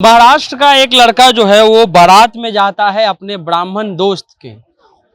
महाराष्ट्र का एक लड़का जो है वो बारात में जाता है अपने ब्राह्मण दोस्त के।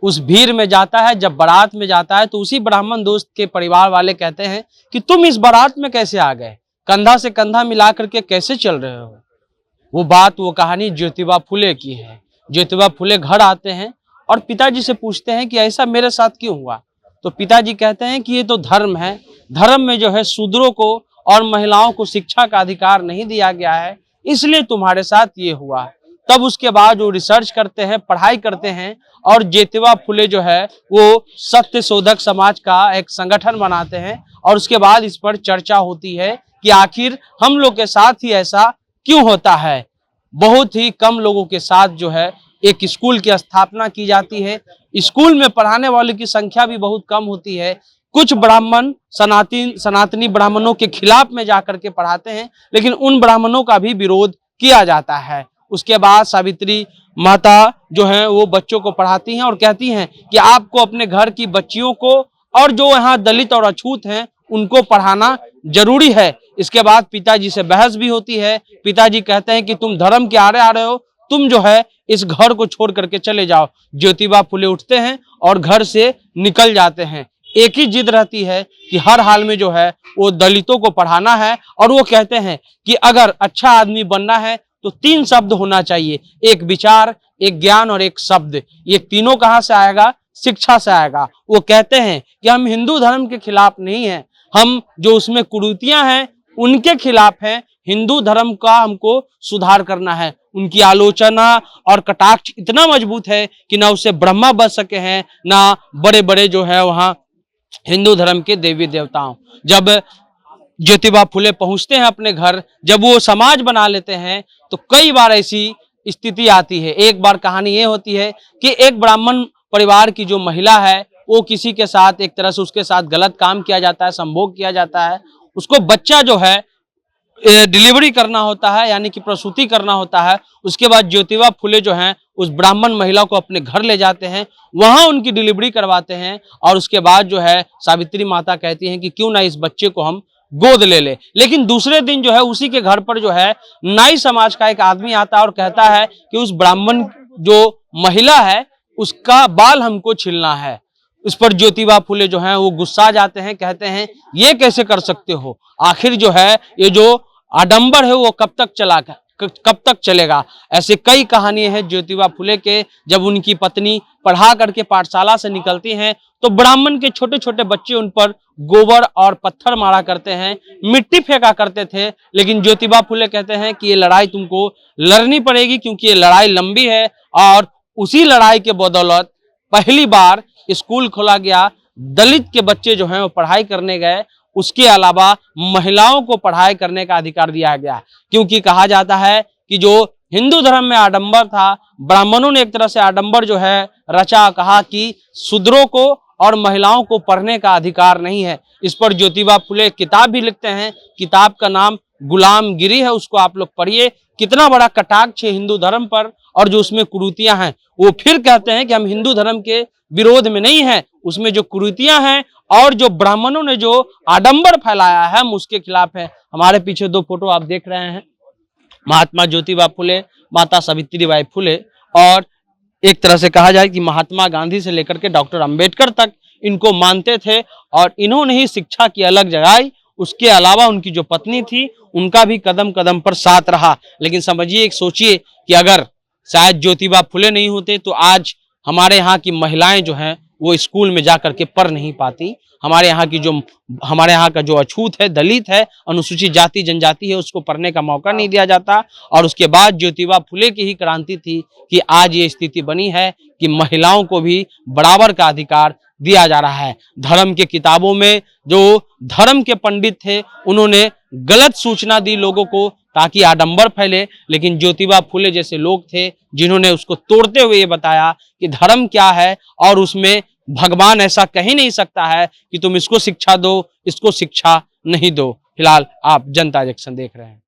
उस भीड़ में जाता है। जब बारात में जाता है तो उसी ब्राह्मण दोस्त के परिवार वाले कहते हैं कि तुम इस बारात में कैसे आ गए, कंधा से कंधा मिला करके कैसे चल रहे हो। वो कहानी ज्योतिबा फुले की है। ज्योतिबा फुले घर आते हैं और पिताजी से पूछते हैं कि ऐसा मेरे साथ क्यों हुआ। तो पिताजी कहते हैं कि ये तो धर्म है, धर्म में जो है शूद्रों को और महिलाओं को शिक्षा का अधिकार नहीं दिया गया है, इसलिए तुम्हारे साथ ये हुआ। तब उसके बाद वो रिसर्च करते हैं, पढ़ाई करते हैं और ज्योतिबा फुले जो है वो सत्य शोधक समाज का एक संगठन बनाते हैं और उसके बाद इस पर चर्चा होती है कि आखिर हम लोग के साथ ही ऐसा क्यों होता है। बहुत ही कम लोगों के साथ जो है एक स्कूल की स्थापना की जाती है। स्कूल में पढ़ाने वालों की संख्या भी बहुत कम होती है। कुछ ब्राह्मण सनातनी ब्राह्मणों के खिलाफ में जाकर के पढ़ाते हैं, लेकिन उन ब्राह्मणों का भी विरोध किया जाता है। उसके बाद सावित्री माता जो है वो बच्चों को पढ़ाती हैं और कहती हैं कि आपको अपने घर की बच्चियों को और जो यहाँ दलित और अछूत हैं उनको पढ़ाना जरूरी है। इसके बाद पिताजी से बहस भी होती है। पिताजी कहते हैं कि तुम धर्म के आड़े आ रहे हो, तुम जो है इस घर को छोड़ करके चले जाओ। ज्योतिबा फुले उठते हैं और घर से निकल जाते हैं। एक ही जिद रहती है कि हर हाल में जो है वो दलितों को पढ़ाना है और वो कहते हैं कि अगर अच्छा आदमी बनना है तो 3 शब्द होना चाहिए, एक विचार, एक ज्ञान और एक शब्द। ये तीनों कहाँ से आएगा? शिक्षा से आएगा। वो कहते हैं कि हम हिंदू धर्म के खिलाफ नहीं हैं, हम जो उसमें कुरीतियां हैं उनके खिलाफ हैं। हिंदू धर्म का हमको सुधार करना है। उनकी आलोचना और कटाक्ष इतना मजबूत है कि ना उससे ब्रह्मा बच सके हैं, ना बड़े बड़े जो है वहाँ हिंदू धर्म के देवी देवताओं। जब ज्योतिबा फुले पहुंचते हैं अपने घर, जब वो समाज बना लेते हैं तो कई बार ऐसी स्थिति आती है। एक बार कहानी ये होती है कि एक ब्राह्मण परिवार की जो महिला है वो किसी के साथ एक तरह से उसके साथ गलत काम किया जाता है, संभोग किया जाता है। उसको बच्चा जो है डिलीवरी करना होता है, यानी कि प्रसूति करना होता है। उसके बाद ज्योतिबा फुले जो हैं उस ब्राह्मण महिला को अपने घर ले जाते हैं, वहां उनकी डिलीवरी करवाते हैं और उसके बाद जो है सावित्री माता कहती हैं कि क्यों ना इस बच्चे को हम गोद ले ले। लेकिन दूसरे दिन जो है उसी के घर पर जो है नाई समाज का एक आदमी आता है और कहता है कि उस ब्राह्मण जो महिला है उसका बाल हमको छीलना है। इस पर ज्योतिबा फुले जो हैं वो गुस्सा जाते हैं, कहते हैं ये कैसे कर सकते हो, आखिर जो है ये जो आडंबर है वो कब तक चलेगा। ऐसे कई कहानियां हैं ज्योतिबा फुले के। जब उनकी पत्नी पढ़ा करके पाठशाला से निकलती हैं तो ब्राह्मण के छोटे छोटे बच्चे उन पर गोबर और पत्थर मारा करते हैं, मिट्टी फेंका करते थे। लेकिन ज्योतिबा फुले कहते हैं कि ये लड़ाई तुमको लड़नी पड़ेगी, क्योंकि ये लड़ाई लंबी है। और उसी लड़ाई के बदौलत पहली बार स्कूल खोला गया, दलित के बच्चे जो हैं वो पढ़ाई करने गए। उसके अलावा महिलाओं को पढ़ाई करने का अधिकार दिया गया, क्योंकि कहा जाता है कि जो हिंदू धर्म में आडंबर था, ब्राह्मणों ने एक तरह से आडंबर जो है रचा, कहा कि शूद्रों को और महिलाओं को पढ़ने का अधिकार नहीं है। इस पर ज्योतिबा फुले किताब भी लिखते हैं। किताब का नाम गुलामगिरी है, उसको आप लोग पढ़िए। कितना बड़ा कटाक्ष है हिंदू धर्म पर और जो उसमें कुरीतियां हैं। वो फिर कहते हैं कि हम हिंदू धर्म के विरोध में नहीं है, उसमें जो कुरीतियां हैं और जो ब्राह्मणों ने जो आडंबर फैलाया है हम उसके खिलाफ है। हमारे पीछे 2 फोटो आप देख रहे हैं, महात्मा ज्योतिबा फुले, माता सावित्रीबाई फुले, और एक तरह से कहा जाए कि महात्मा गांधी से लेकर के डॉक्टर अंबेडकर तक इनको मानते थे और इन्होंने ही शिक्षा की अलग जगाई। उसके अलावा उनकी जो पत्नी थी उनका भी कदम कदम पर साथ रहा। लेकिन समझिए, एक सोचिए कि अगर शायद ज्योतिबा फुले नहीं होते तो आज हमारे यहाँ की महिलाएं जो हैं वो स्कूल में जाकर के पढ़ नहीं पाती। हमारे यहाँ का जो अछूत है, दलित है, अनुसूचित जाति जनजाति है, उसको पढ़ने का मौका नहीं दिया जाता। और उसके बाद ज्योतिबा फुले की ही क्रांति थी कि आज ये स्थिति बनी है कि महिलाओं को भी बराबर का अधिकार दिया जा रहा है। धर्म के किताबों में जो धर्म के पंडित थे उन्होंने गलत सूचना दी लोगों को ताकि आडंबर फैले, लेकिन ज्योतिबा फुले जैसे लोग थे जिन्होंने उसको तोड़ते हुए ये बताया कि धर्म क्या है और उसमें भगवान ऐसा कह ही नहीं सकता है कि तुम इसको शिक्षा दो, इसको शिक्षा नहीं दो। फिलहाल आप जनता जंक्शन देख रहे हैं।